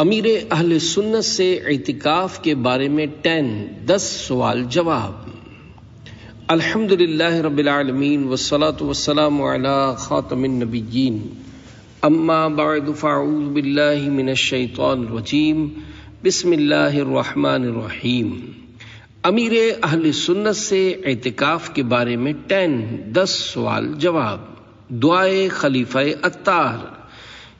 امیر اہل سنت سے اعتکاف کے بارے میں 10 سوال جواب۔ الحمدللہ رب العالمین والصلاة والسلام علی خاتم النبیین، اما بعد فاعوذ باللہ من الشیطان الرجیم، بسم اللہ الرحمن الرحیم۔ امیر اہل سنت سے اعتکاف کے بارے میں 10 سوال جواب۔ دعائے خلیفہ اتار۔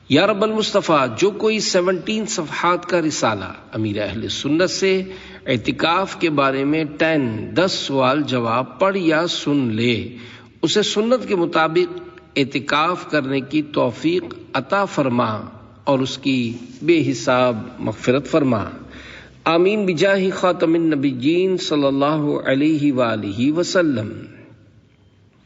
یا رب المصطفیٰ، جو کوئی 17 صفحات کا رسالہ امیر اہل سنت سے اعتکاف کے بارے میں 10 سوال جواب پڑھ یا سن لے، اسے سنت کے مطابق اعتکاف کرنے کی توفیق عطا فرما اور اس کی بے حساب مغفرت فرما، آمین بجاہ خاتم النبیین صلی اللہ علیہ وآلہ وسلم۔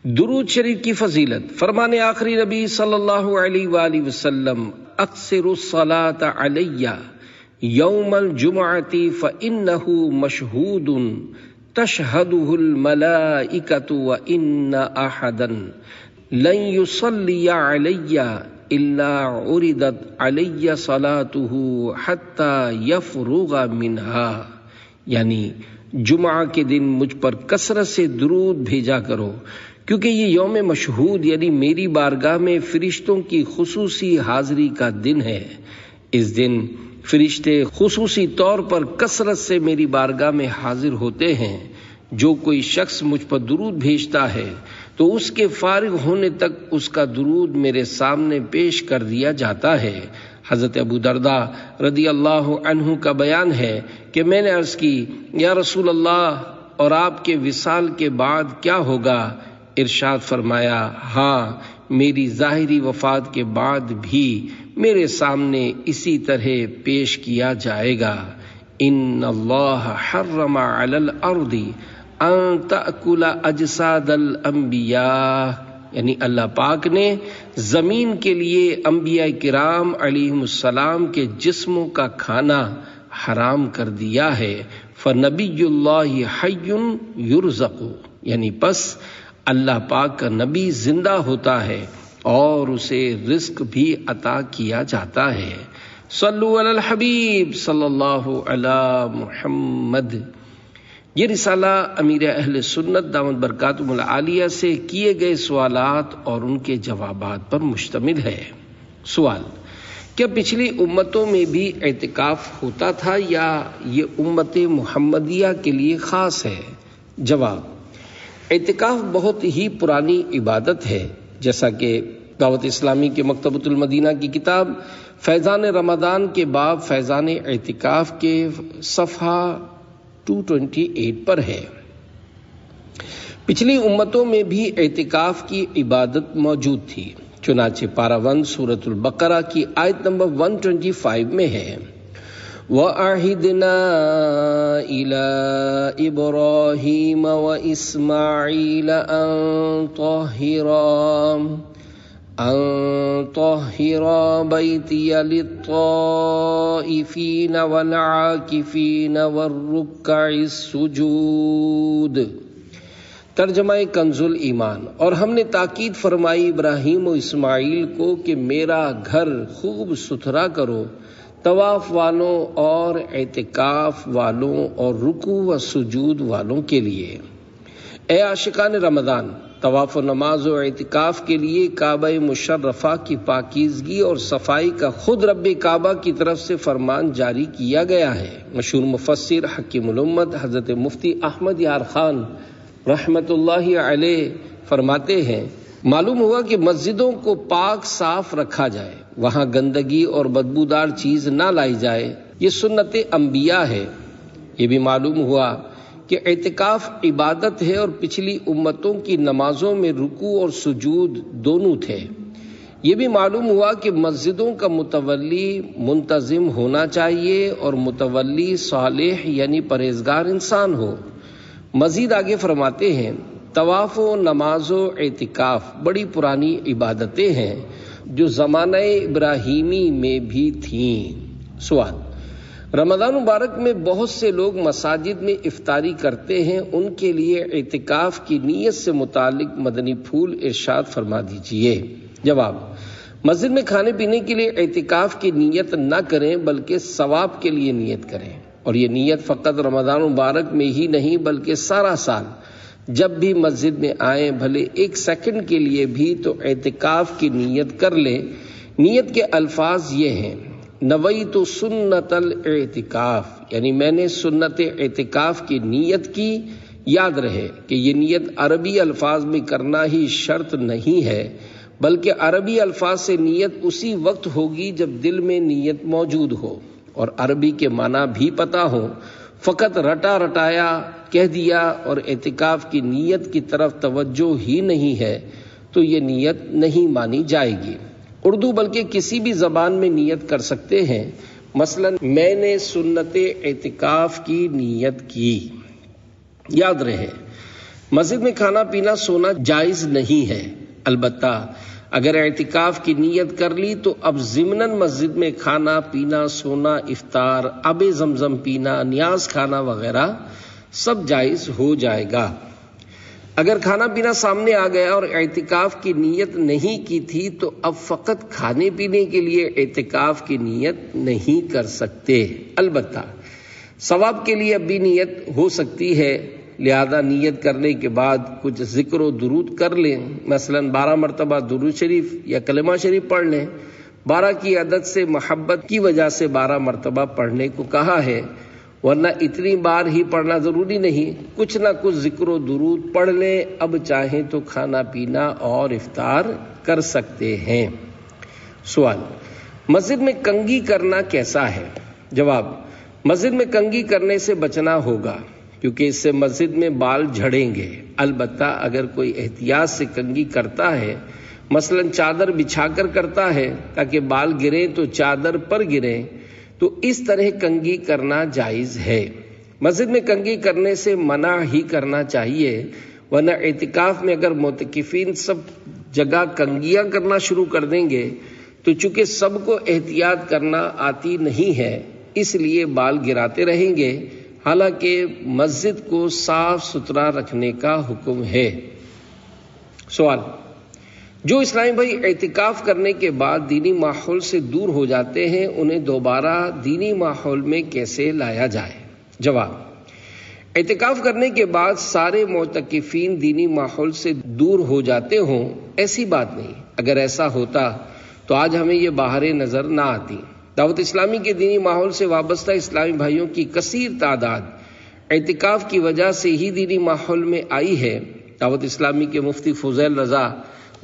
درود شریف کی فضیلت۔ فرمان آخری نبی صلی اللہ علیہ وآلہ وسلم، اکثر الصلاۃ علی یوم الجمعۃ فإنہ مشہود تشہدہ الملائکۃ وإن احدا لن یصلی علی الا عرضت علی صلاتہ حتی یفرغ منہا، یعنی جمعہ کے دن مجھ پر کثرت سے درود بھیجا کرو، کیونکہ یہ یوم مشہود یعنی میری بارگاہ میں فرشتوں کی خصوصی حاضری کا دن ہے۔ اس دن فرشتے خصوصی طور پر کثرت سے میری بارگاہ میں حاضر ہوتے ہیں۔ جو کوئی شخص مجھ پر درود بھیجتا ہے تو اس کے فارغ ہونے تک اس کا درود میرے سامنے پیش کر دیا جاتا ہے۔ حضرت ابو درداء رضی اللہ عنہ کا بیان ہے کہ میں نے عرض کی، یا رسول اللہ، اور آپ کے وصال کے بعد کیا ہوگا؟ ارشاد فرمایا، ہاں، میری ظاہری وفات کے بعد بھی میرے سامنے اسی طرح پیش کیا جائے گا۔ ان اللہ حرم علی الارض ان تأکل اجساد الانبیاء، یعنی اللہ پاک نے زمین کے لیے انبیاء کرام علیہم السلام کے جسموں کا کھانا حرام کر دیا ہے۔ فنبی اللہ حی یرزق، یعنی پس اللہ پاک کا نبی زندہ ہوتا ہے اور اسے رزق بھی عطا کیا جاتا ہے۔ صلو علی الحبیب صلی اللہ علی محمد۔ یہ رسالہ امیر اہل سنت دامت برکاتہم العالیہ سے کیے گئے سوالات اور ان کے جوابات پر مشتمل ہے۔ سوال: کیا پچھلی امتوں میں بھی اعتکاف ہوتا تھا یا یہ امت محمدیہ کے لیے خاص ہے؟ جواب: اعتکاف بہت ہی پرانی عبادت ہے، جیسا کہ دعوت اسلامی کے مکتبۃ المدینہ کی کتاب فیضان رمضان کے باب فیضان اعتکاف کے صفحہ 228 پر ہے۔ پچھلی امتوں میں بھی اعتکاف کی عبادت موجود تھی، چنانچہ پارہ 1 سورۃ البقرہ کی آیت نمبر 125 میں ہے، وَأَعِدْنَا إِلَىٰ إِبْرَاهِيمَ وَإِسْمَاعِيلَ أَن طَهِّرَا بَيْتِيَ لِلطَّائِفِينَ وَالْعَاكِفِينَ وَالرُّكَّعِ السُّجُودِ۔ ترجمہ کنز ایمان۔ اور ہم نے تاکید فرمائی ابراہیم و اسماعیل کو کہ میرا گھر خوب ستھرا کرو، طواف والوں اور اعتکاف والوں اور رکوع و سجود والوں کے لیے۔ اے عاشقان رمضان، طواف و نماز و اعتکاف کے لیے کعبہ مشرفہ کی پاکیزگی اور صفائی کا خود رب کعبہ کی طرف سے فرمان جاری کیا گیا ہے۔ مشہور مفسر حکیم الامت حضرت مفتی احمد یار خان رحمت اللہ علیہ فرماتے ہیں، معلوم ہوا کہ مسجدوں کو پاک صاف رکھا جائے، وہاں گندگی اور بدبودار چیز نہ لائی جائے، یہ سنت انبیاء ہے۔ یہ بھی معلوم ہوا کہ اعتکاف عبادت ہے اور پچھلی امتوں کی نمازوں میں رکوع اور سجود دونوں تھے۔ یہ بھی معلوم ہوا کہ مسجدوں کا متولی منتظم ہونا چاہیے اور متولی صالح یعنی پرہیزگار انسان ہو۔ مزید آگے فرماتے ہیں، طواف و نماز و اعتکاف بڑی پرانی عبادتیں ہیں جو زمانہ ابراہیمی میں بھی تھیں۔ سوال: رمضان مبارک میں بہت سے لوگ مساجد میں افطاری کرتے ہیں، ان کے لیے اعتکاف کی نیت سے متعلق مدنی پھول ارشاد فرما دیجئے۔ جواب: مسجد میں کھانے پینے کے لیے اعتکاف کی نیت نہ کریں بلکہ ثواب کے لیے نیت کریں، اور یہ نیت فقط رمضان مبارک میں ہی نہیں بلکہ سارا سال جب بھی مسجد میں آئیں، بھلے 1 سیکنڈ کے لیے بھی، تو اعتکاف کی نیت کر لیں۔ نیت کے الفاظ یہ ہیں: نویت سنت الاعتکاف، یعنی میں نے سنت اعتکاف کی نیت کی۔ یاد رہے کہ یہ نیت عربی الفاظ میں کرنا ہی شرط نہیں ہے، بلکہ عربی الفاظ سے نیت اسی وقت ہوگی جب دل میں نیت موجود ہو اور عربی کے معنی بھی پتہ ہو۔ فقط رٹا رٹایا کہہ دیا اور اعتکاف کی نیت کی طرف توجہ ہی نہیں ہے تو یہ نیت نہیں مانی جائے گی۔ اردو بلکہ کسی بھی زبان میں نیت کر سکتے ہیں، مثلا میں نے سنت اعتکاف کی نیت کی۔ یاد رہے مسجد میں کھانا پینا سونا جائز نہیں ہے، البتہ اگر اعتکاف کی نیت کر لی تو اب ضمناً مسجد میں کھانا پینا سونا، افطار، آب زمزم پینا، نیاز کھانا وغیرہ سب جائز ہو جائے گا۔ اگر کھانا پینا سامنے آ گیا اور اعتکاف کی نیت نہیں کی تھی تو اب فقط کھانے پینے کے لیے اعتکاف کی نیت نہیں کر سکتے، البتہ ثواب کے لیے اب بھی نیت ہو سکتی ہے، لہذا نیت کرنے کے بعد کچھ ذکر و درود کر لیں، مثلا 12 مرتبہ درود شریف یا کلمہ شریف پڑھ لیں۔ 12 کی عدد سے محبت کی وجہ سے 12 مرتبہ پڑھنے کو کہا ہے، ورنہ اتنی بار ہی پڑھنا ضروری نہیں، کچھ نہ کچھ ذکر و درود پڑھ لیں۔ اب چاہیں تو کھانا پینا اور افطار کر سکتے ہیں۔ سوال: مسجد میں کنگھی کرنا کیسا ہے؟ جواب: مسجد میں کنگھی کرنے سے بچنا ہوگا، کیونکہ اس سے مسجد میں بال جھڑیں گے۔ البتہ اگر کوئی احتیاط سے کنگھی کرتا ہے، مثلا چادر بچھا کر کرتا ہے تاکہ بال گریں تو چادر پر گریں، تو اس طرح کنگھی کرنا جائز ہے۔ مسجد میں کنگھی کرنے سے منع ہی کرنا چاہیے، ورنہ اعتکاف میں اگر معتکفین سب جگہ کنگھیاں کرنا شروع کر دیں گے تو چونکہ سب کو احتیاط کرنا آتی نہیں ہے، اس لیے بال گراتے رہیں گے، حالانکہ مسجد کو صاف ستھرا رکھنے کا حکم ہے۔ سوال: جو اسلامی بھائی اعتکاف کرنے کے بعد دینی ماحول سے دور ہو جاتے ہیں، انہیں دوبارہ دینی ماحول میں کیسے لایا جائے؟ جواب: اعتکاف کرنے کے بعد سارے معتکفین دینی ماحول سے دور ہو جاتے ہوں، ایسی بات نہیں۔ اگر ایسا ہوتا تو آج ہمیں یہ بہاریں نظر نہ آتی۔ دعوت اسلامی کے دینی ماحول سے وابستہ اسلامی بھائیوں کی کثیر تعداد اعتکاف کی وجہ سے ہی دینی ماحول میں آئی ہے۔ دعوت اسلامی کے مفتی فضیل رضا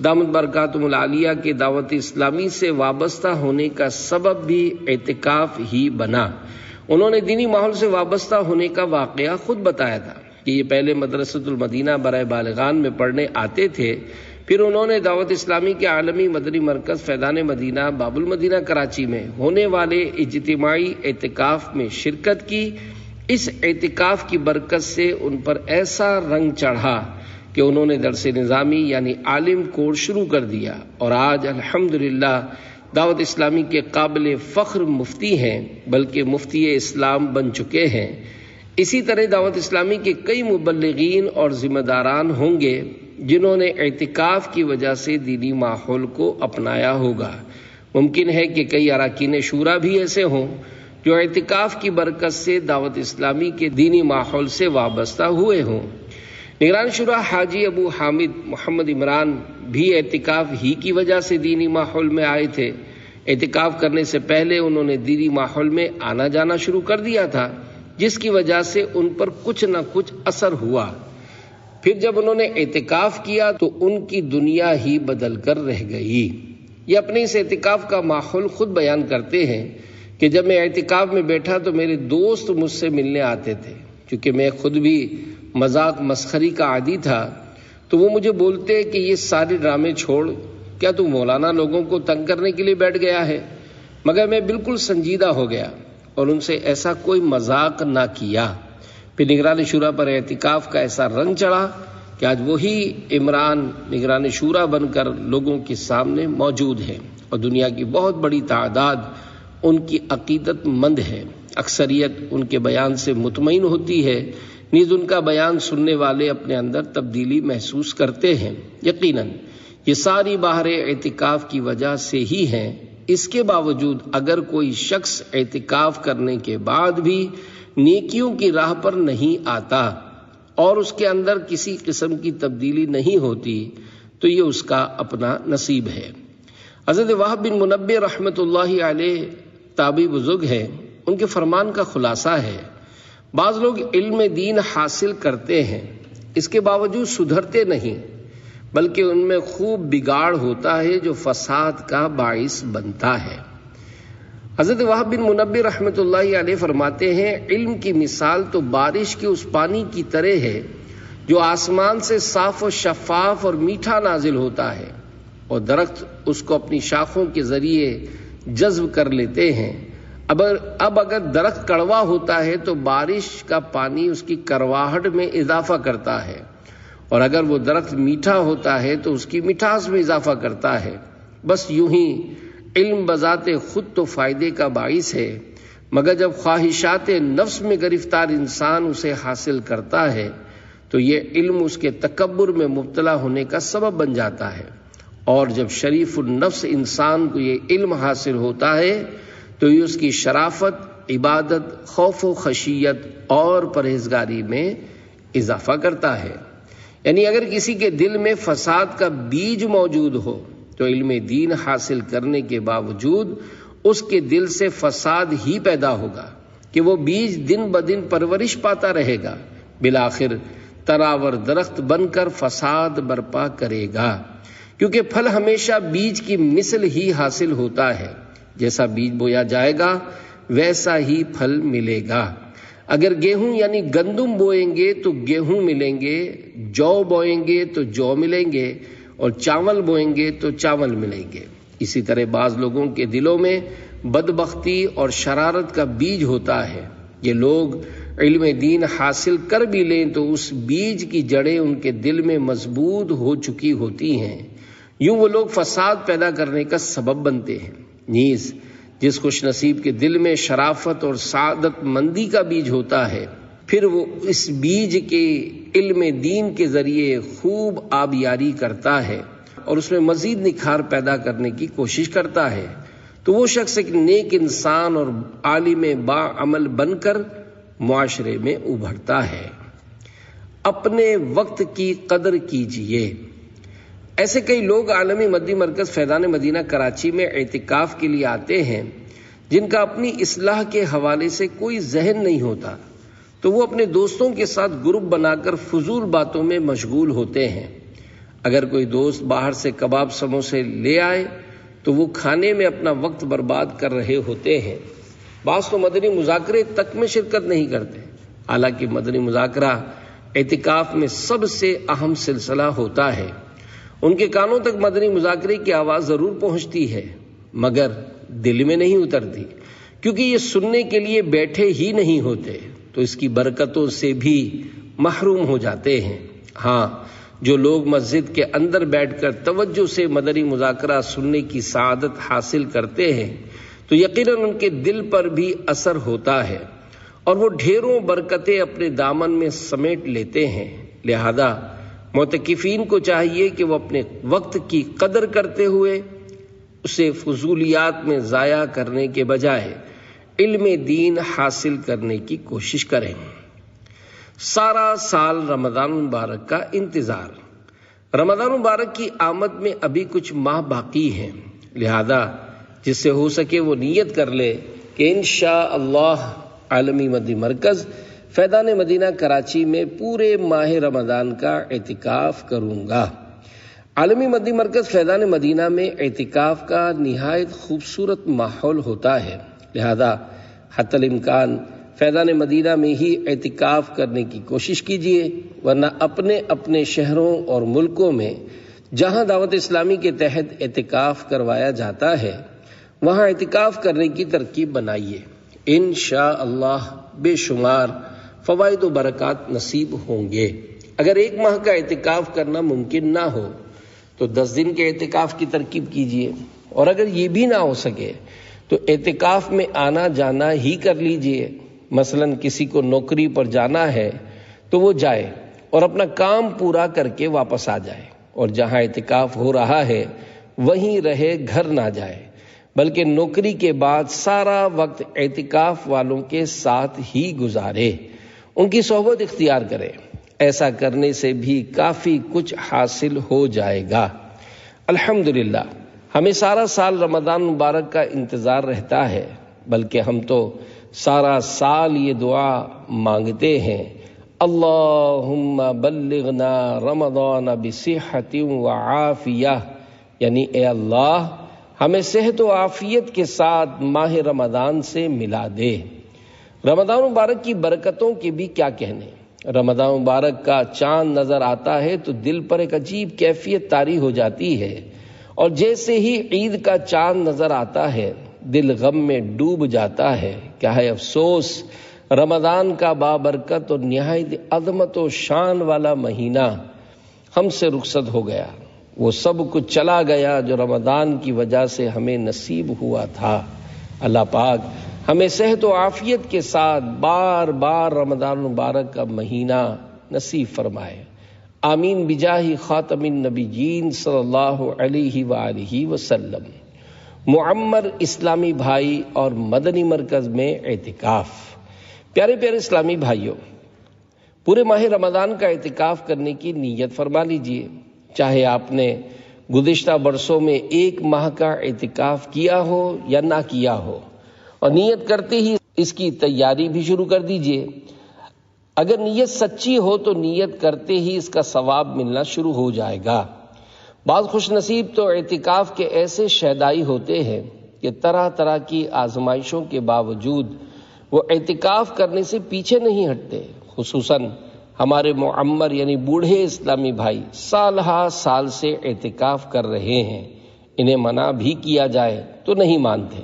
دامت برکاتہم العالیہ کے دعوت اسلامی سے وابستہ ہونے کا سبب بھی اعتکاف ہی بنا۔ انہوں نے دینی ماحول سے وابستہ ہونے کا واقعہ خود بتایا تھا کہ یہ پہلے مدرسۃ المدینہ برائے بالغان میں پڑھنے آتے تھے، پھر انہوں نے دعوت اسلامی کے عالمی مدنی مرکز فیضان مدینہ باب المدینہ کراچی میں ہونے والے اجتماعی اعتکاف میں شرکت کی۔ اس اعتکاف کی برکت سے ان پر ایسا رنگ چڑھا کہ انہوں نے درس نظامی یعنی عالم کورس شروع کر دیا، اور آج الحمدللہ دعوت اسلامی کے قابل فخر مفتی ہیں، بلکہ مفتی اسلام بن چکے ہیں۔ اسی طرح دعوت اسلامی کے کئی مبلغین اور ذمہ داران ہوں گے جنہوں نے اعتکاف کی وجہ سے دینی ماحول کو اپنایا ہوگا۔ ممکن ہے کہ کئی اراکین شورا بھی ایسے ہوں جو اعتکاف کی برکت سے دعوت اسلامی کے دینی ماحول سے وابستہ ہوئے ہوں۔ نگران شورا حاجی ابو حامد محمد عمران بھی اعتکاف ہی کی وجہ سے دینی ماحول میں آئے تھے۔ اعتکاف کرنے سے پہلے انہوں نے دینی ماحول میں آنا جانا شروع کر دیا تھا، جس کی وجہ سے ان پر کچھ نہ کچھ اثر ہوا۔ پھر جب انہوں نے اعتکاف کیا تو ان کی دنیا ہی بدل کر رہ گئی۔ یہ اپنے اس اعتکاف کا ماحول خود بیان کرتے ہیں کہ جب میں اعتکاف میں بیٹھا تو میرے دوست مجھ سے ملنے آتے تھے، کیونکہ میں خود بھی مذاق مسخری کا عادی تھا، تو وہ مجھے بولتے کہ یہ سارے ڈرامے چھوڑ، کیا تو مولانا لوگوں کو تنگ کرنے کے لیے بیٹھ گیا ہے؟ مگر میں بالکل سنجیدہ ہو گیا اور ان سے ایسا کوئی مذاق نہ کیا۔ پھر نگران شورا پر اعتکاف کا ایسا رنگ چڑھا کہ آج وہی عمران نگران شورا بن کر لوگوں کے سامنے موجود ہے، اور دنیا کی بہت بڑی تعداد ان کی عقیدت مند ہے۔ اکثریت ان کے بیان سے مطمئن ہوتی ہے، نیز ان کا بیان سننے والے اپنے اندر تبدیلی محسوس کرتے ہیں۔ یقیناً یہ ساری بہر اعتکاف کی وجہ سے ہی ہیں۔ اس کے باوجود اگر کوئی شخص اعتکاف کرنے کے بعد بھی نیکیوں کی راہ پر نہیں آتا اور اس کے اندر کسی قسم کی تبدیلی نہیں ہوتی تو یہ اس کا اپنا نصیب ہے۔ حضرت وہب بن منبہ رحمۃ اللہ علیہ تابعی بزرگ ہیں، ان کے فرمان کا خلاصہ ہے، بعض لوگ علم دین حاصل کرتے ہیں، اس کے باوجود سدھرتے نہیں، بلکہ ان میں خوب بگاڑ ہوتا ہے جو فساد کا باعث بنتا ہے۔ حضرت وہب بن منبہ رحمۃ اللہ علیہ فرماتے ہیں، علم کی مثال تو بارش کے اس پانی کی طرح ہے جو آسمان سے صاف و شفاف اور میٹھا نازل ہوتا ہے اور درخت اس کو اپنی شاخوں کے ذریعے جذب کر لیتے ہیں۔ اب اگر درخت کڑوا ہوتا ہے تو بارش کا پانی اس کی کرواہٹ میں اضافہ کرتا ہے، اور اگر وہ درخت میٹھا ہوتا ہے تو اس کی مٹھاس میں اضافہ کرتا ہے۔ بس یوں ہی علم بذات خود تو فائدے کا باعث ہے، مگر جب خواہشات نفس میں گرفتار انسان اسے حاصل کرتا ہے تو یہ علم اس کے تکبر میں مبتلا ہونے کا سبب بن جاتا ہے، اور جب شریف النفس انسان کو یہ علم حاصل ہوتا ہے تو یہ اس کی شرافت، عبادت، خوف و خشیت اور پرہیزگاری میں اضافہ کرتا ہے۔ یعنی اگر کسی کے دل میں فساد کا بیج موجود ہو تو علم دین حاصل کرنے کے باوجود اس کے دل سے فساد ہی پیدا ہوگا کہ وہ بیج دن بدن پرورش پاتا رہے گا، بالآخر تراور درخت بن کر فساد برپا کرے گا، کیونکہ پھل ہمیشہ بیج کی مثل ہی حاصل ہوتا ہے، جیسا بیج بویا جائے گا ویسا ہی پھل ملے گا۔ اگر گیہوں یعنی گندم بوئیں گے تو گیہوں ملیں گے، جو بوئیں گے تو جو ملیں گے، اور چاول بوئیں گے تو چاول ملیں گے۔ اسی طرح بعض لوگوں کے دلوں میں بدبختی اور شرارت کا بیج ہوتا ہے۔ یہ لوگ علم دین حاصل کر بھی لیں تو اس بیج کی جڑیں ان کے دل میں مضبوط ہو چکی ہوتی ہیں، یوں وہ لوگ فساد پیدا کرنے کا سبب بنتے ہیں۔ نیز جس خوش نصیب کے دل میں شرافت اور سعادت مندی کا بیج ہوتا ہے، پھر وہ اس بیج کے علم دین کے ذریعے خوب آبیاری کرتا ہے اور اس میں مزید نکھار پیدا کرنے کی کوشش کرتا ہے، تو وہ شخص ایک نیک انسان اور عالم با عمل بن کر معاشرے میں ابھرتا ہے۔ اپنے وقت کی قدر کیجیے۔ ایسے کئی لوگ عالمی مدنی مرکز فیضان مدینہ کراچی میں اعتکاف کے لیے آتے ہیں جن کا اپنی اصلاح کے حوالے سے کوئی ذہن نہیں ہوتا، تو وہ اپنے دوستوں کے ساتھ گروپ بنا کر فضول باتوں میں مشغول ہوتے ہیں۔ اگر کوئی دوست باہر سے کباب سموسے لے آئے تو وہ کھانے میں اپنا وقت برباد کر رہے ہوتے ہیں۔ بعض تو مدنی مذاکرے تک میں شرکت نہیں کرتے، حالانکہ مدنی مذاکرہ اعتکاف میں سب سے اہم سلسلہ ہوتا ہے۔ ان کے کانوں تک مدنی مذاکرے کی آواز ضرور پہنچتی ہے مگر دل میں نہیں اترتی، کیونکہ یہ سننے کے لیے بیٹھے ہی نہیں ہوتے، تو اس کی برکتوں سے بھی محروم ہو جاتے ہیں۔ ہاں، جو لوگ مسجد کے اندر بیٹھ کر توجہ سے مدنی مذاکرہ سننے کی سعادت حاصل کرتے ہیں تو یقیناً ان کے دل پر بھی اثر ہوتا ہے اور وہ ڈھیروں برکتیں اپنے دامن میں سمیٹ لیتے ہیں۔ لہذا معتکفین کو چاہیے کہ وہ اپنے وقت کی قدر کرتے ہوئے اسے فضولیات میں ضائع کرنے کے بجائے علم دین حاصل کرنے کی کوشش کریں۔ سارا سال رمضان مبارک کا انتظار۔ رمضان مبارک کی آمد میں ابھی کچھ ماہ باقی ہیں، لہذا جس سے ہو سکے وہ نیت کر لے کہ انشاءاللہ عالمی مدنی مرکز فیضان مدینہ کراچی میں پورے ماہ رمضان کا اعتکاف کروں گا۔ عالمی مدنی مرکز فیضان مدینہ میں اعتکاف کا نہایت خوبصورت ماحول ہوتا ہے، لہذا حتی الامکان فیضان مدینہ میں ہی اعتکاف کرنے کی کوشش کیجیے، ورنہ اپنے اپنے شہروں اور ملکوں میں جہاں دعوت اسلامی کے تحت اعتکاف کروایا جاتا ہے وہاں اعتکاف کرنے کی ترکیب بنائیے۔ انشاءاللہ بے شمار فوائد و برکات نصیب ہوں گے۔ اگر ایک ماہ کا اعتکاف کرنا ممکن نہ ہو تو 10 دن کے اعتکاف کی ترکیب کیجیے، اور اگر یہ بھی نہ ہو سکے تو اعتکاف میں آنا جانا ہی کر لیجیے۔ مثلا کسی کو نوکری پر جانا ہے تو وہ جائے اور اپنا کام پورا کر کے واپس آ جائے، اور جہاں اعتکاف ہو رہا ہے وہیں رہے، گھر نہ جائے، بلکہ نوکری کے بعد سارا وقت اعتکاف والوں کے ساتھ ہی گزارے، ان کی صحبت اختیار کرے۔ ایسا کرنے سے بھی کافی کچھ حاصل ہو جائے گا۔ الحمدللہ ہمیں سارا سال رمضان مبارک کا انتظار رہتا ہے، بلکہ ہم تو سارا سال یہ دعا مانگتے ہیں، اللہم بلغنا رمضان بصحت وعافیہ، یعنی اے اللہ ہمیں صحت و عافیت کے ساتھ ماہ رمضان سے ملا دے۔ رمضان مبارک کی برکتوں کے بھی کیا کہنے۔ رمضان مبارک کا چاند نظر آتا ہے تو دل پر ایک عجیب کیفیت طاری ہو جاتی ہے، اور جیسے ہی عید کا چاند نظر آتا ہے دل غم میں ڈوب جاتا ہے۔ کیا ہے افسوس، رمضان کا بابرکت اور نہایت عظمت و شان والا مہینہ ہم سے رخصت ہو گیا، وہ سب کچھ چلا گیا جو رمضان کی وجہ سے ہمیں نصیب ہوا تھا۔ اللہ پاک ہمیں صحت و عافیت کے ساتھ بار بار رمضان مبارک کا مہینہ نصیب فرمائے، آمین بجاہ خاتم النبیین صلی اللہ علیہ وآلہ وسلم۔ معمر اسلامی بھائی اور مدنی مرکز میں اعتکاف۔ پیارے پیارے اسلامی بھائیوں، پورے ماہ رمضان کا اعتکاف کرنے کی نیت فرما لیجئے، چاہے آپ نے گزشتہ برسوں میں 1 ماہ کا اعتکاف کیا ہو یا نہ کیا ہو، اور نیت کرتے ہی اس کی تیاری بھی شروع کر دیجئے۔ اگر نیت سچی ہو تو نیت کرتے ہی اس کا ثواب ملنا شروع ہو جائے گا۔ بعض خوش نصیب تو اعتکاف کے ایسے شہدائی ہوتے ہیں کہ طرح طرح کی آزمائشوں کے باوجود وہ اعتکاف کرنے سے پیچھے نہیں ہٹتے۔ خصوصاً ہمارے معمر یعنی بوڑھے اسلامی بھائی سال ہا سال سے اعتکاف کر رہے ہیں، انہیں منع بھی کیا جائے تو نہیں مانتے،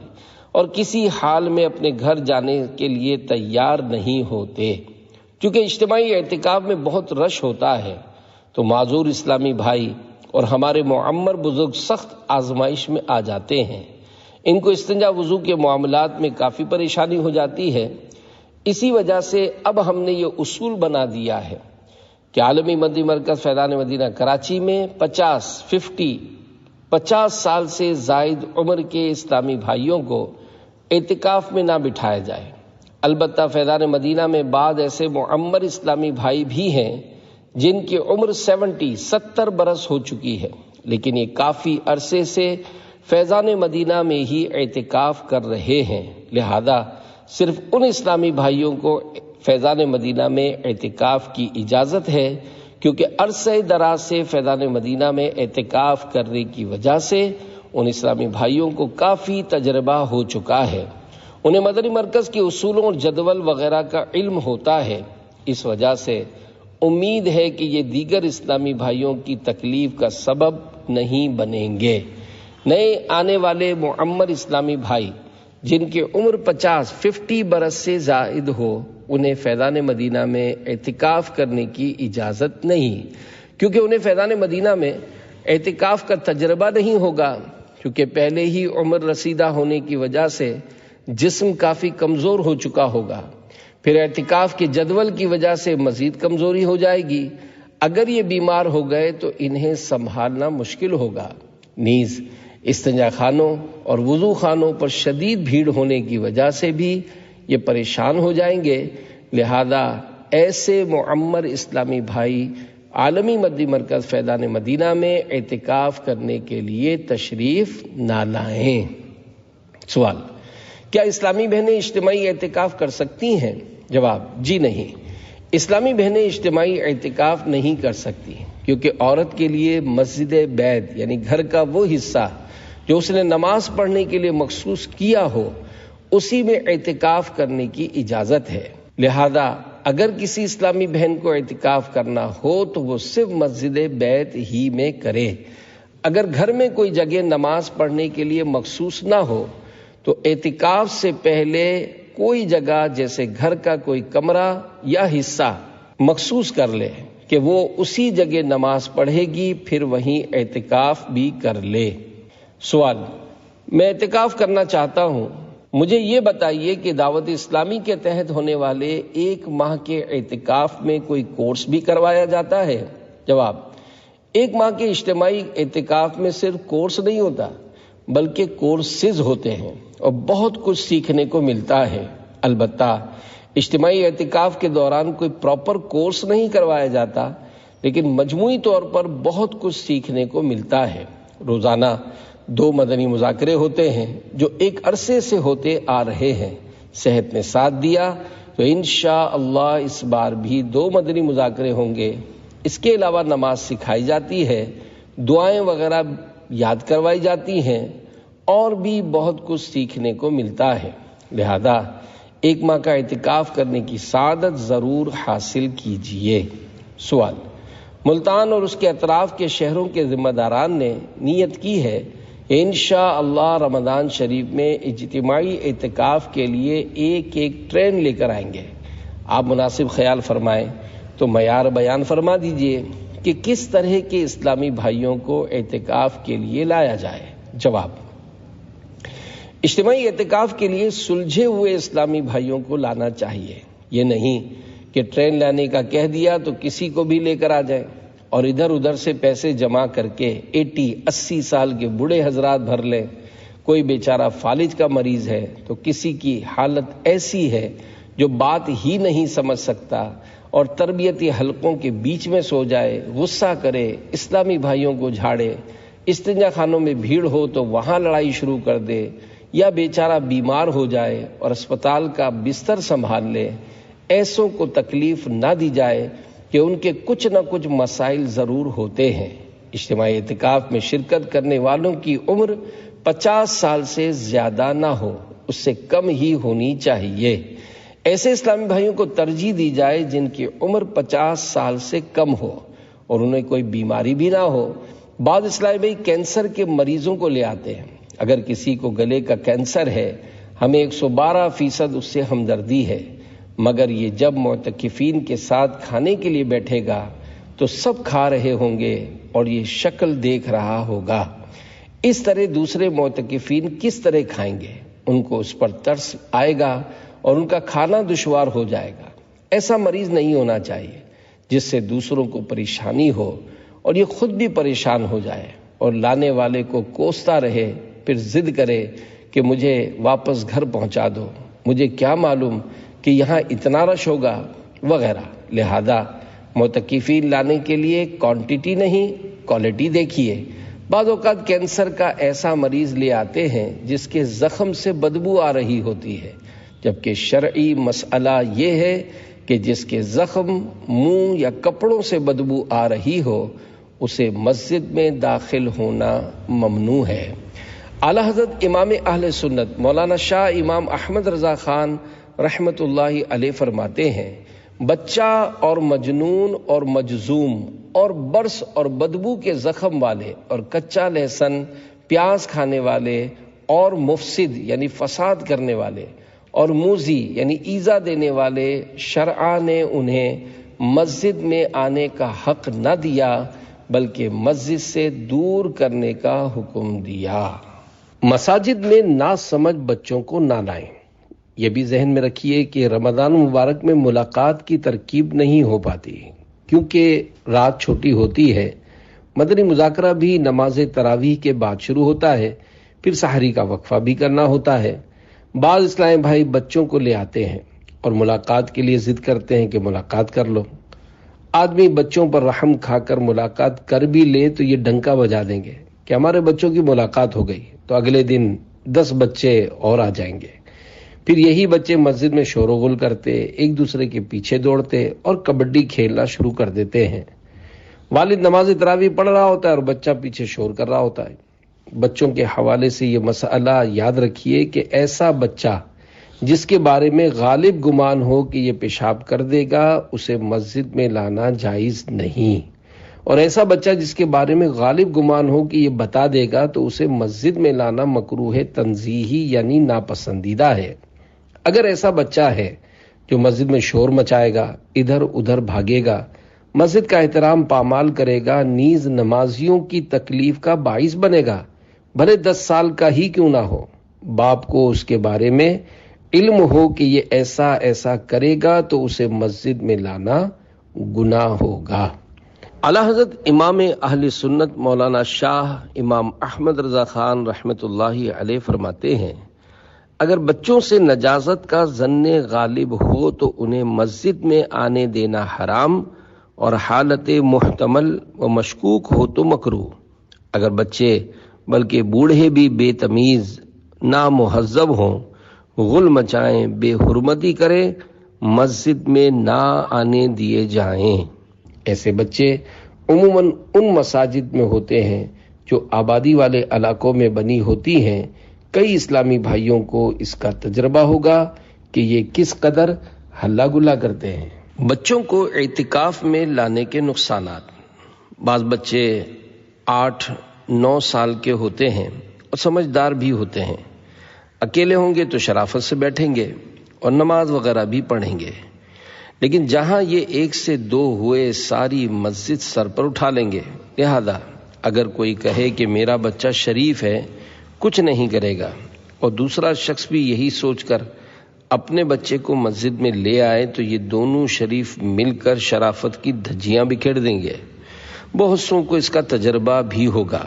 اور کسی حال میں اپنے گھر جانے کے لیے تیار نہیں ہوتے۔ کیونکہ اجتماعی اعتکاف میں بہت رش ہوتا ہے تو معذور اسلامی بھائی اور ہمارے معمر بزرگ سخت آزمائش میں آ جاتے ہیں۔ ان کو استنجا وضو کے معاملات میں کافی پریشانی ہو جاتی ہے۔ اسی وجہ سے اب ہم نے یہ اصول بنا دیا ہے کہ عالمی مدنی مرکز فیضان مدینہ کراچی میں 50 سال سے زائد عمر کے اسلامی بھائیوں کو اعتکاف میں نہ بٹھایا جائے۔ البتہ فیضان مدینہ میں بعض ایسے معمر اسلامی بھائی بھی ہیں جن کی عمر 70 برس ہو چکی ہے، لیکن یہ کافی عرصے سے فیضان مدینہ میں ہی اعتکاف کر رہے ہیں، لہذا صرف ان اسلامی بھائیوں کو فیضان مدینہ میں اعتکاف کی اجازت ہے، کیونکہ عرصہ دراز سے فیضان مدینہ میں اعتکاف کرنے کی وجہ سے ان اسلامی بھائیوں کو کافی تجربہ ہو چکا ہے، انہیں مدنی مرکز کے اصولوں اور جدول وغیرہ کا علم ہوتا ہے۔ اس وجہ سے امید ہے کہ یہ دیگر اسلامی بھائیوں کی تکلیف کا سبب نہیں بنیں گے۔ نئے آنے والے معمر اسلامی بھائی جن کی عمر 50 برس سے زائد ہو، انہیں فیضان مدینہ میں اعتکاف کرنے کی اجازت نہیں، کیونکہ انہیں فیضان مدینہ میں اعتکاف کا تجربہ نہیں ہوگا، کیونکہ پہلے ہی عمر رسیدہ ہونے کی وجہ سے جسم کافی کمزور ہو چکا ہوگا، پھر اعتکاف کے جدول کی وجہ سے مزید کمزوری ہو جائے گی۔ اگر یہ بیمار ہو گئے تو انہیں سنبھالنا مشکل ہوگا، نیز استنجا خانوں اور وضو خانوں پر شدید بھیڑ ہونے کی وجہ سے بھی یہ پریشان ہو جائیں گے، لہذا ایسے معمر اسلامی بھائی عالمی مدنی مرکز فیضان مدینہ میں اعتکاف کرنے کے لیے تشریف نہ لائیں۔ سوال: کیا اسلامی بہنیں اجتماعی اعتکاف کر سکتی ہیں؟ جواب: جی نہیں، اسلامی بہنیں اجتماعی اعتکاف نہیں کر سکتی، کیونکہ عورت کے لیے مسجد بیت یعنی گھر کا وہ حصہ جو اس نے نماز پڑھنے کے لیے مخصوص کیا ہو، اسی میں اعتکاف کرنے کی اجازت ہے، لہذا اگر کسی اسلامی بہن کو اعتکاف کرنا ہو تو وہ صرف مسجد بیت ہی میں کرے۔ اگر گھر میں کوئی جگہ نماز پڑھنے کے لیے مخصوص نہ ہو تو اعتکاف سے پہلے کوئی جگہ جیسے گھر کا کوئی کمرہ یا حصہ مخصوص کر لے کہ وہ اسی جگہ نماز پڑھے گی، پھر وہیں اعتکاف بھی کر لے۔ سوال: میں اعتکاف کرنا چاہتا ہوں، مجھے یہ بتائیے کہ دعوت اسلامی کے تحت ہونے والے 1 ماہ کے اعتکاف میں کوئی کورس بھی کروایا جاتا ہے؟ جواب: ایک ماہ کے اجتماعی اعتکاف میں صرف کورس نہیں ہوتا بلکہ کورسز ہوتے ہیں اور بہت کچھ سیکھنے کو ملتا ہے۔ البتہ اجتماعی اعتکاف کے دوران کوئی پراپر کورس نہیں کروایا جاتا، لیکن مجموعی طور پر بہت کچھ سیکھنے کو ملتا ہے۔ روزانہ 2 مدنی مذاکرے ہوتے ہیں جو ایک عرصے سے ہوتے آ رہے ہیں۔ صحت نے ساتھ دیا تو انشاءاللہ اس بار بھی 2 مدنی مذاکرے ہوں گے۔ اس کے علاوہ نماز سکھائی جاتی ہے، دعائیں وغیرہ یاد کروائی جاتی ہیں اور بھی بہت کچھ سیکھنے کو ملتا ہے۔ لہذا 1 ماہ کا اعتکاف کرنے کی سعادت ضرور حاصل کیجیے۔ سوال: ملتان اور اس کے اطراف کے شہروں کے ذمہ داران نے نیت کی ہے کہ انشاءاللہ رمضان شریف میں اجتماعی اعتکاف کے لیے ایک ٹرین لے کر آئیں گے۔ آپ مناسب خیال فرمائیں تو معیار بیان فرما دیجئے کہ کس طرح کے اسلامی بھائیوں کو اعتکاف کے لیے لایا جائے۔ جواب: اجتماعی اعتکاف کے لیے سلجھے ہوئے اسلامی بھائیوں کو لانا چاہیے، یہ نہیں کہ ٹرین لانے کا کہہ دیا تو کسی کو بھی لے کر آ جائیں اور ادھر ادھر سے پیسے جمع کر کے 80-80 سال کے بوڑھے حضرات بھر لیں۔ کوئی بیچارہ فالج کا مریض ہے تو کسی کی حالت ایسی ہے جو بات ہی نہیں سمجھ سکتا اور تربیتی حلقوں کے بیچ میں سو جائے، غصہ کرے، اسلامی بھائیوں کو جھاڑے، استنجا خانوں میں بھیڑ ہو تو وہاں لڑائی شروع کر دے، یا بیچارہ بیمار ہو جائے اور اسپتال کا بستر سنبھال لے۔ ایسوں کو تکلیف نہ دی جائے کہ ان کے کچھ نہ کچھ مسائل ضرور ہوتے ہیں۔ اجتماعی اعتکاف میں شرکت کرنے والوں کی عمر 50 سال سے زیادہ نہ ہو، اس سے کم ہی ہونی چاہیے۔ ایسے اسلامی بھائیوں کو ترجیح دی جائے جن کی عمر 50 سال سے کم ہو اور انہیں کوئی بیماری بھی نہ ہو۔ بعض اسلامی بھائی کینسر کے مریضوں کو لے آتے ہیں۔ اگر کسی کو گلے کا کینسر ہے، ہمیں 112% اس سے ہمدردی ہے، مگر یہ جب معتکفین کے ساتھ کھانے کے لیے بیٹھے گا تو سب کھا رہے ہوں گے اور یہ شکل دیکھ رہا ہوگا۔ اس طرح دوسرے معتکفین کس طرح کھائیں گے؟ ان کو اس پر ترس آئے گا اور ان کا کھانا دشوار ہو جائے گا۔ ایسا مریض نہیں ہونا چاہیے جس سے دوسروں کو پریشانی ہو اور یہ خود بھی پریشان ہو جائے اور لانے والے کو کوستا رہے، پھر ضد کرے کہ مجھے واپس گھر پہنچا دو، مجھے کیا معلوم کہ یہاں اتنا رش ہوگا وغیرہ۔ لہذا معتکفین لانے کے لیے کوانٹٹی نہیں کوالٹی دیکھیے۔ بعض اوقات کینسر کا ایسا مریض لے آتے ہیں جس کے زخم سے بدبو آ رہی ہوتی ہے، جبکہ شرعی مسئلہ یہ ہے کہ جس کے زخم، منہ یا کپڑوں سے بدبو آ رہی ہو اسے مسجد میں داخل ہونا ممنوع ہے۔ اعلیٰ حضرت امام اہل سنت مولانا شاہ امام احمد رضا خان رحمت اللہ علیہ فرماتے ہیں، بچہ اور مجنون اور مجذوم اور برس اور بدبو کے زخم والے اور کچا لہسن پیاز کھانے والے اور مفسد یعنی فساد کرنے والے اور موذی یعنی ایذا دینے والے شرع نے انہیں مسجد میں آنے کا حق نہ دیا بلکہ مسجد سے دور کرنے کا حکم دیا۔ مساجد میں ناسمجھ بچوں کو نہ لائیں۔ یہ بھی ذہن میں رکھیے کہ رمضان مبارک میں ملاقات کی ترکیب نہیں ہو پاتی کیونکہ رات چھوٹی ہوتی ہے۔ مدنی مذاکرہ بھی نماز تراویح کے بعد شروع ہوتا ہے، پھر سحری کا وقفہ بھی کرنا ہوتا ہے۔ بعض اسلامی بھائی بچوں کو لے آتے ہیں اور ملاقات کے لیے ضد کرتے ہیں کہ ملاقات کر لو۔ آدمی بچوں پر رحم کھا کر ملاقات کر بھی لے تو یہ ڈنکا بجا دیں گے کہ ہمارے بچوں کی ملاقات ہو گئی، تو اگلے دن 10 بچے اور آ جائیں گے۔ پھر یہی بچے مسجد میں شور و غل کرتے، ایک دوسرے کے پیچھے دوڑتے اور کبڈی کھیلنا شروع کر دیتے ہیں۔ والد نماز تراویح پڑھ رہا ہوتا ہے اور بچہ پیچھے شور کر رہا ہوتا ہے۔ بچوں کے حوالے سے یہ مسئلہ یاد رکھیے کہ ایسا بچہ جس کے بارے میں غالب گمان ہو کہ یہ پیشاب کر دے گا اسے مسجد میں لانا جائز نہیں، اور ایسا بچہ جس کے بارے میں غالب گمان ہو کہ یہ بتا دے گا تو اسے مسجد میں لانا مکروہ تنزیہی یعنی ناپسندیدہ ہے۔ اگر ایسا بچہ ہے جو مسجد میں شور مچائے گا، ادھر ادھر بھاگے گا، مسجد کا احترام پامال کرے گا، نیز نمازیوں کی تکلیف کا باعث بنے گا، بھلے 10 سال کا ہی کیوں نہ ہو، باپ کو اس کے بارے میں علم ہو کہ یہ ایسا کرے گا تو اسے مسجد میں لانا گناہ ہوگا۔ اعلیٰ حضرت امام اہل سنت مولانا شاہ امام احمد رضا خان رحمۃ اللہ علیہ فرماتے ہیں، اگر بچوں سے نجاست کا ظن غالب ہو تو انہیں مسجد میں آنے دینا حرام، اور حالت محتمل و مشکوک ہو تو مکروہ۔ اگر بچے بلکہ بوڑھے بھی بے تمیز نامہذب ہوں، غل مچائیں، بے حرمتی کریں، مسجد میں نہ آنے دیے جائیں۔ ایسے بچے عموماً ان مساجد میں ہوتے ہیں جو آبادی والے علاقوں میں بنی ہوتی ہیں۔ کئی اسلامی بھائیوں کو اس کا تجربہ ہوگا کہ یہ کس قدر ہلہ گلا کرتے ہیں۔ بچوں کو اعتکاف میں لانے کے نقصانات۔ بعض بچے 8-9 سال کے ہوتے ہیں اور سمجھدار بھی ہوتے ہیں۔ اکیلے ہوں گے تو شرافت سے بیٹھیں گے اور نماز وغیرہ بھی پڑھیں گے، لیکن جہاں یہ 1 سے 2 ہوئے ساری مسجد سر پر اٹھا لیں گے۔ لہذا اگر کوئی کہے کہ میرا بچہ شریف ہے، کچھ نہیں کرے گا، اور دوسرا شخص بھی یہی سوچ کر اپنے بچے کو مسجد میں لے آئے، تو یہ دونوں شریف مل کر شرافت کی دھجیاں بکھیر دیں گے۔ بہت سوں کو اس کا تجربہ بھی ہوگا۔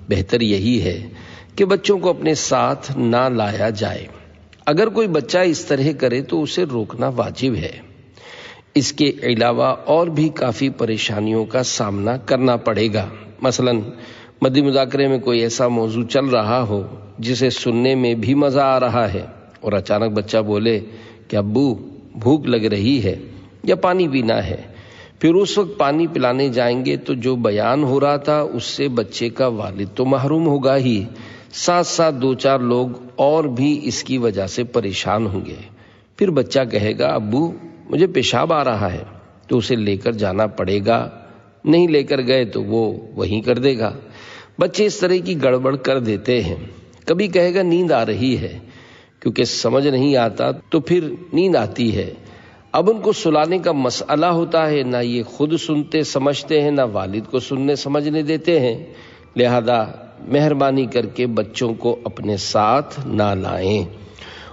بہتر یہی ہے کہ بچوں کو اپنے ساتھ نہ لایا جائے۔ اگر کوئی بچہ اس طرح کرے تو اسے روکنا واجب ہے۔ اس کے علاوہ اور بھی کافی پریشانیوں کا سامنا کرنا پڑے گا۔ مثلا مدنی مذاکرے میں کوئی ایسا موضوع چل رہا ہو جسے سننے میں بھی مزہ آ رہا ہے، اور اچانک بچہ بولے کہ ابو بھوک لگ رہی ہے یا پانی پینا ہے، پھر اس وقت پانی پلانے جائیں گے تو جو بیان ہو رہا تھا اس سے بچے کا والد تو محروم ہوگا ہی، ساتھ ساتھ 2-4 لوگ اور بھی اس کی وجہ سے پریشان ہوں گے۔ پھر بچہ کہے گا ابو مجھے پیشاب آ رہا ہے، تو اسے لے کر جانا پڑے گا، نہیں لے کر گئے تو وہ وہیں کر دے گا۔ بچے اس طرح کی گڑبڑ کر دیتے ہیں۔ کبھی کہے گا نیند آ رہی ہے، کیونکہ سمجھ نہیں آتا تو پھر نیند آتی ہے۔ اب ان کو سلانے کا مسئلہ ہوتا ہے، نہ یہ خود سنتے سمجھتے ہیں، نہ والد کو سننے سمجھنے دیتے ہیں۔ لہذا مہربانی کر کے بچوں کو اپنے ساتھ نہ لائیں۔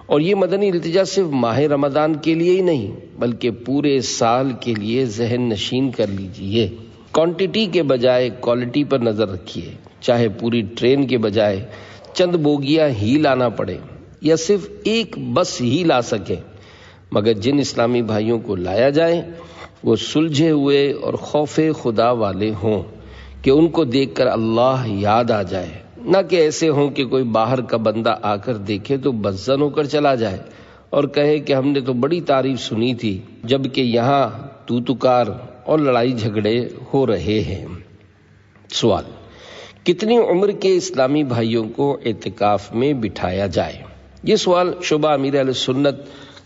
اور یہ مدنی التجا صرف ماہ رمضان کے لیے ہی نہیں بلکہ پورے سال کے لیے ذہن نشین کر لیجئے۔ کوانٹٹی کے بجائے کوالٹی پر نظر رکھیے۔ چاہے پوری ٹرین کے بجائے چند بوگیاں ہی لانا پڑے یا صرف ایک بس ہی لا سکے، مگر جن اسلامی بھائیوں کو لایا جائے وہ سلجھے ہوئے اور خوف خدا والے ہوں کہ ان کو دیکھ کر اللہ یاد آ جائے، نہ کہ ایسے ہوں کہ کوئی باہر کا بندہ آ کر دیکھے تو بدظن ہو کر چلا جائے اور کہے کہ ہم نے تو بڑی تعریف سنی تھی، جبکہ یہاں تو تکار اور لڑائی جھگڑے ہو رہے ہیں۔ سوال: کتنی عمر کے اسلامی بھائیوں کو اعتکاف میں بٹھایا جائے؟ یہ سوال شعبہ امیر اہل سنت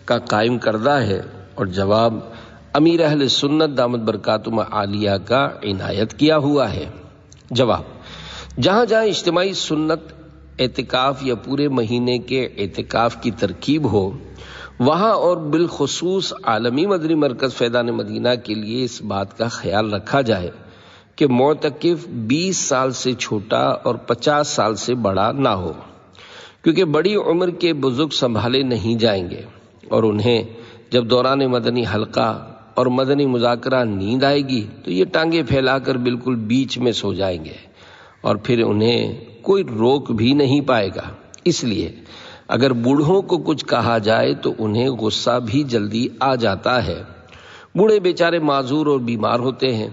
کا قائم کردہ ہے، اور جواب امیر اہل سنت دامت برکاتہم عالیہ کا عنایت کیا ہوا ہے۔ جواب: جہاں جہاں اجتماعی سنت اعتکاف یا پورے مہینے کے اعتکاف کی ترکیب ہو، وہاں اور بالخصوص عالمی مدنی مرکز فیضان مدینہ کے لیے اس بات کا خیال رکھا جائے کہ معتکف 20 سال سے چھوٹا اور 50 سال سے بڑا نہ ہو، کیونکہ بڑی عمر کے بزرگ سنبھالے نہیں جائیں گے، اور انہیں جب دوران مدنی حلقہ اور مدنی مذاکرہ نیند آئے گی تو یہ ٹانگیں پھیلا کر بالکل بیچ میں سو جائیں گے، اور پھر انہیں کوئی روک بھی نہیں پائے گا۔ اس لیے اگر بوڑھوں کو کچھ کہا جائے تو انہیں غصہ بھی جلدی آ جاتا ہے۔ بوڑھے بیچارے معذور اور بیمار ہوتے ہیں،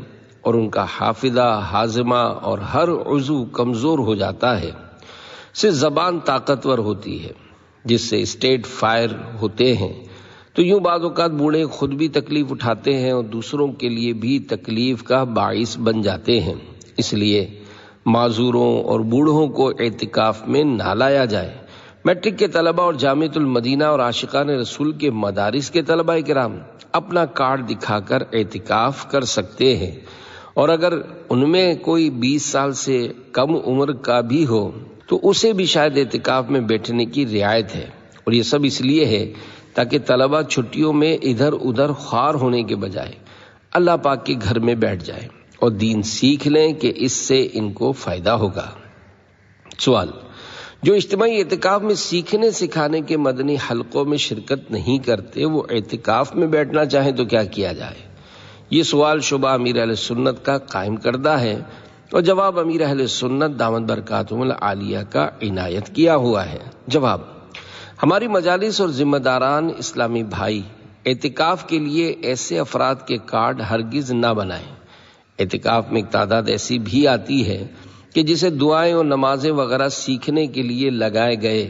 اور ان کا حافظہ، ہاضمہ اور ہر عضو کمزور ہو جاتا ہے۔ صرف زبان طاقتور ہوتی ہے، جس سے اسٹیٹ فائر ہوتے ہیں۔ تو یوں بعض اوقات بوڑھے خود بھی تکلیف اٹھاتے ہیں اور دوسروں کے لیے بھی تکلیف کا باعث بن جاتے ہیں۔ اس لیے معذوروں اور بوڑھوں کو اعتکاف میں نہ لایا جائے۔ میٹرک کے طلبہ اور جامعۃ المدینہ اور عاشقان رسول کے مدارس کے طلبہ کرام اپنا کارڈ دکھا کر اعتکاف کر سکتے ہیں، اور اگر ان میں کوئی 20 سال سے کم عمر کا بھی ہو تو اسے بھی شاید اعتکاف میں بیٹھنے کی رعایت ہے۔ اور یہ سب اس لیے ہے تاکہ طلبہ چھٹیوں میں ادھر ادھر خوار ہونے کے بجائے اللہ پاک کے گھر میں بیٹھ جائیں اور دین سیکھ لیں کہ اس سے ان کو فائدہ ہوگا۔ سوال: جو اجتماعی اعتکاف میں سیکھنے سکھانے کے مدنی حلقوں میں شرکت نہیں کرتے، وہ اعتکاف میں بیٹھنا چاہیں تو کیا کیا جائے؟ یہ سوال شبہ امیر اہل سنت کا قائم کردہ ہے اور جواب امیر اہل سنت دامت برکاتہم العالیہ کا عنایت کیا ہوا ہے۔ جواب: ہماری مجالس اور ذمہ داران اسلامی بھائی اعتکاف کے لیے ایسے افراد کے کارڈ ہرگز نہ بنائیں۔ اعتکاف میں ایک تعداد ایسی بھی آتی ہے کہ جسے دعائیں اور نمازیں وغیرہ سیکھنے کے لیے لگائے گئے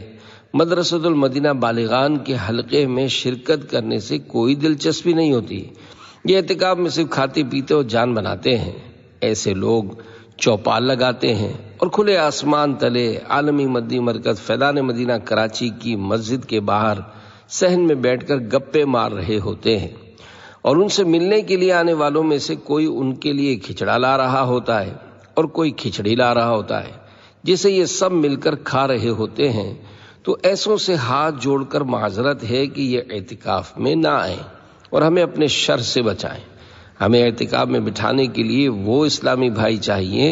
مدرسۃ المدینہ بالغان کے حلقے میں شرکت کرنے سے کوئی دلچسپی نہیں ہوتی۔ یہ اعتکاف میں صرف کھاتے پیتے اور جان بناتے ہیں۔ ایسے لوگ چوپال لگاتے ہیں اور کھلے آسمان تلے عالمی مدنی مرکز فیضان مدینہ کراچی کی مسجد کے باہر صحن میں بیٹھ کر گپے مار رہے ہوتے ہیں، اور ان سے ملنے کے لیے آنے والوں میں سے کوئی ان کے لیے کھچڑا لا رہا ہوتا ہے اور کوئی کھچڑی لا رہا ہوتا ہے جسے یہ سب مل کر کھا رہے ہوتے ہیں۔ تو ایسوں سے ہاتھ جوڑ کر معذرت ہے کہ یہ اعتکاف میں نہ آئیں اور ہمیں اپنے شر سے بچائیں۔ ہمیں اعتکاف میں بٹھانے کے لیے وہ اسلامی بھائی چاہیے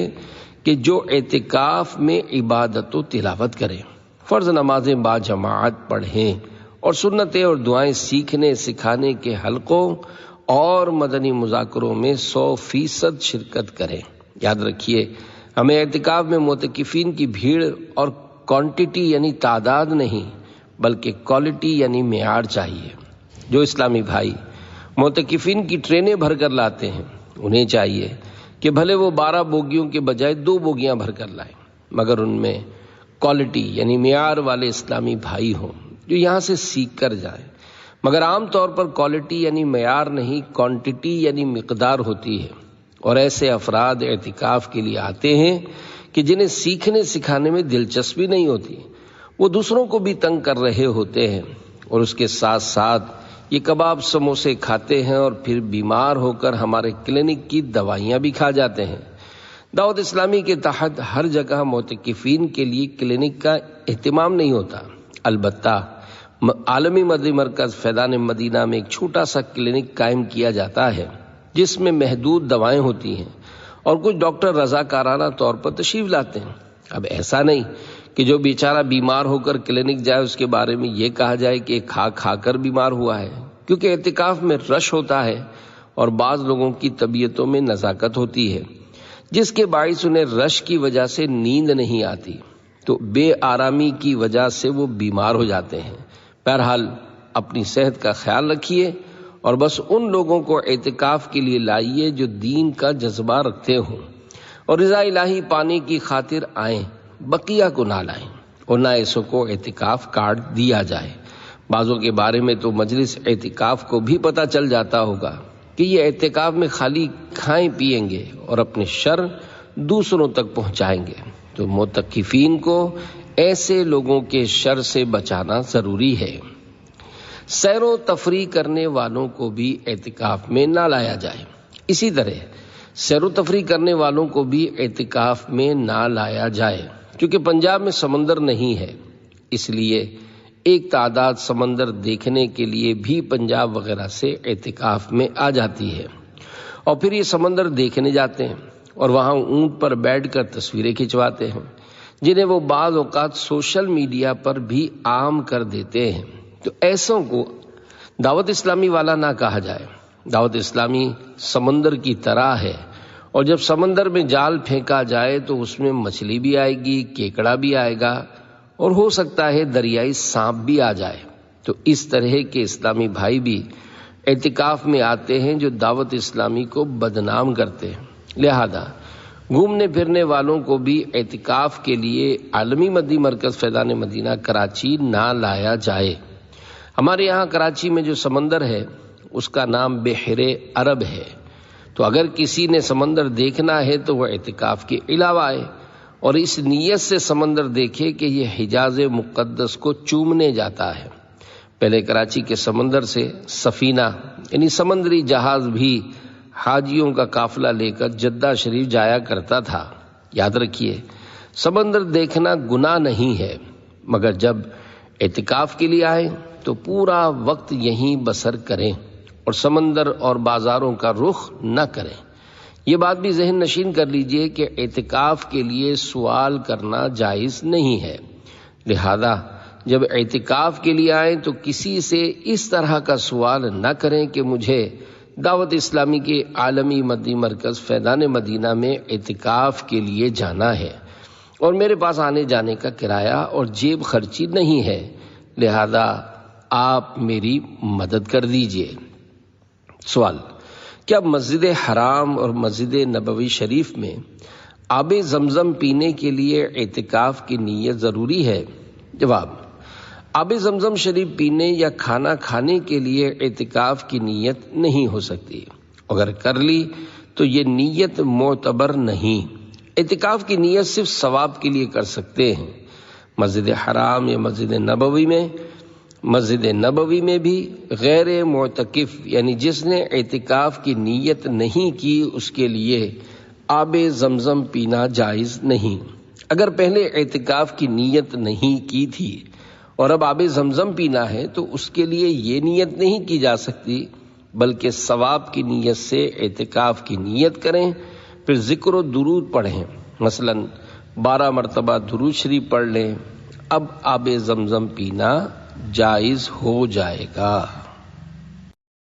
کہ جو اعتکاف میں عبادت و تلاوت کریں، فرض نمازیں با جماعت پڑھیں اور سنتیں اور دعائیں سیکھنے سکھانے کے حلقوں اور مدنی مذاکروں میں 100% شرکت کریں۔ یاد رکھیے، ہمیں اعتکاف میں معتکفین کی بھیڑ اور کوانٹٹی یعنی تعداد نہیں بلکہ کوالٹی یعنی معیار چاہیے۔ جو اسلامی بھائی معتکفین کی ٹرینیں بھر کر لاتے ہیں انہیں چاہیے کہ بھلے وہ 12 بوگیوں کے بجائے 2 بوگیاں بھر کر لائیں، مگر ان میں کوالٹی یعنی معیار والے اسلامی بھائی ہوں جو یہاں سے سیکھ کر جائیں۔ مگر عام طور پر کوالٹی یعنی معیار نہیں، کوانٹٹی یعنی مقدار ہوتی ہے، اور ایسے افراد اعتکاف کے لیے آتے ہیں کہ جنہیں سیکھنے سکھانے میں دلچسپی نہیں ہوتی، وہ دوسروں کو بھی تنگ کر رہے ہوتے ہیں، اور اس کے ساتھ ساتھ یہ کباب سموسے کھاتے ہیں اور پھر بیمار ہو کر ہمارے کلینک کی دوائیاں بھی کھا جاتے ہیں۔ دعوت اسلامی کے تحت ہر جگہ معتکفین کے لیے کلینک کا اہتمام نہیں ہوتا، البتہ عالمی مدنی مرکز فیضان مدینہ میں ایک چھوٹا سا کلینک قائم کیا جاتا ہے جس میں محدود دوائیں ہوتی ہیں اور کچھ ڈاکٹر رضاکارانہ طور پر تشریف لاتے ہیں۔ اب ایسا نہیں کہ جو بیچارہ بیمار ہو کر کلینک جائے اس کے بارے میں یہ کہا جائے کہ کھا کھا کر بیمار ہوا ہے، کیونکہ اعتکاف میں رش ہوتا ہے اور بعض لوگوں کی طبیعتوں میں نزاکت ہوتی ہے جس کے باعث انہیں رش کی وجہ سے نیند نہیں آتی، تو بے آرامی کی وجہ سے وہ بیمار ہو جاتے ہیں۔ بہرحال اپنی صحت کا خیال رکھیے اور بس ان لوگوں کو اعتکاف کے لیے لائیے جو دین کا جذبہ رکھتے ہوں اور رضا الہی پانے کی خاطر آئیں، بقیہ کو نہ لائیں، اور نہ ایسوں کو اعتکاف کارڈ دیا جائے۔ بعضوں کے بارے میں تو مجلس اعتکاف کو بھی پتہ چل جاتا ہوگا کہ یہ اعتکاف میں خالی کھائیں پیئیں گے اور اپنے شر دوسروں تک پہنچائیں گے، تو معتکفین کو ایسے لوگوں کے شر سے بچانا ضروری ہے۔ سیر و تفریح کرنے والوں کو بھی اعتکاف میں نہ لایا جائے۔ اسی طرح سیر و تفریح کرنے والوں کو بھی اعتکاف میں نہ لایا جائے، کیونکہ پنجاب میں سمندر نہیں ہے، اس لیے ایک تعداد سمندر دیکھنے کے لیے بھی پنجاب وغیرہ سے اعتکاف میں آ جاتی ہے، اور پھر یہ سمندر دیکھنے جاتے ہیں اور وہاں اونٹ پر بیٹھ کر تصویریں کھنچواتے ہیں، جنہیں وہ بعض اوقات سوشل میڈیا پر بھی عام کر دیتے ہیں۔ تو ایسوں کو دعوت اسلامی والا نہ کہا جائے۔ دعوت اسلامی سمندر کی طرح ہے، اور جب سمندر میں جال پھینکا جائے تو اس میں مچھلی بھی آئے گی، کیکڑا بھی آئے گا، اور ہو سکتا ہے دریائی سانپ بھی آ جائے۔ تو اس طرح کے اسلامی بھائی بھی اعتکاف میں آتے ہیں جو دعوت اسلامی کو بدنام کرتے ہیں، لہذا گھومنے پھرنے والوں کو بھی اعتکاف کے لیے عالمی مدنی مرکز فیضان مدینہ کراچی نہ لایا جائے۔ ہمارے یہاں کراچی میں جو سمندر ہے اس کا نام بحر عرب ہے، تو اگر کسی نے سمندر دیکھنا ہے تو وہ اعتکاف کے علاوہ آئے اور اس نیت سے سمندر دیکھے کہ یہ حجاز مقدس کو چومنے جاتا ہے۔ پہلے کراچی کے سمندر سے سفینہ یعنی سمندری جہاز بھی حاجیوں کا قافلہ لے کر جدہ شریف جایا کرتا تھا۔ یاد رکھیے، سمندر دیکھنا گناہ نہیں ہے، مگر جب اعتکاف کے لیے آئیں تو پورا وقت یہیں بسر کریں اور سمندر اور بازاروں کا رخ نہ کریں۔ یہ بات بھی ذہن نشین کر لیجئے کہ اعتکاف کے لیے سوال کرنا جائز نہیں ہے، لہذا جب اعتکاف کے لیے آئیں تو کسی سے اس طرح کا سوال نہ کریں کہ مجھے دعوت اسلامی کے عالمی مدنی مرکز فیضان مدینہ میں اعتکاف کے لیے جانا ہے اور میرے پاس آنے جانے کا کرایہ اور جیب خرچی نہیں ہے، لہذا آپ میری مدد کر دیجیے۔ سوال: کیا مسجد حرام اور مسجد نبوی شریف میں آب زمزم پینے کے لیے اعتکاف کی نیت ضروری ہے؟ جواب: آب زمزم شریف پینے یا کھانا کھانے کے لیے اعتکاف کی نیت نہیں ہو سکتی، اگر کر لی تو یہ نیت معتبر نہیں۔ اعتکاف کی نیت صرف ثواب کے لیے کر سکتے ہیں۔ مسجد حرام یا مسجد نبوی میں بھی غیر معتکف یعنی جس نے اعتکاف کی نیت نہیں کی اس کے لیے آب زمزم پینا جائز نہیں۔ اگر پہلے اعتکاف کی نیت نہیں کی تھی اور اب آب زمزم پینا ہے تو اس کے لیے یہ نیت نہیں کی جا سکتی، بلکہ ثواب کی نیت سے اعتکاف کی نیت کریں، پھر ذکر و درود پڑھیں، مثلا 12 مرتبہ درود شریف پڑھ لیں، اب آب زمزم پینا جائز ہو جائے گا۔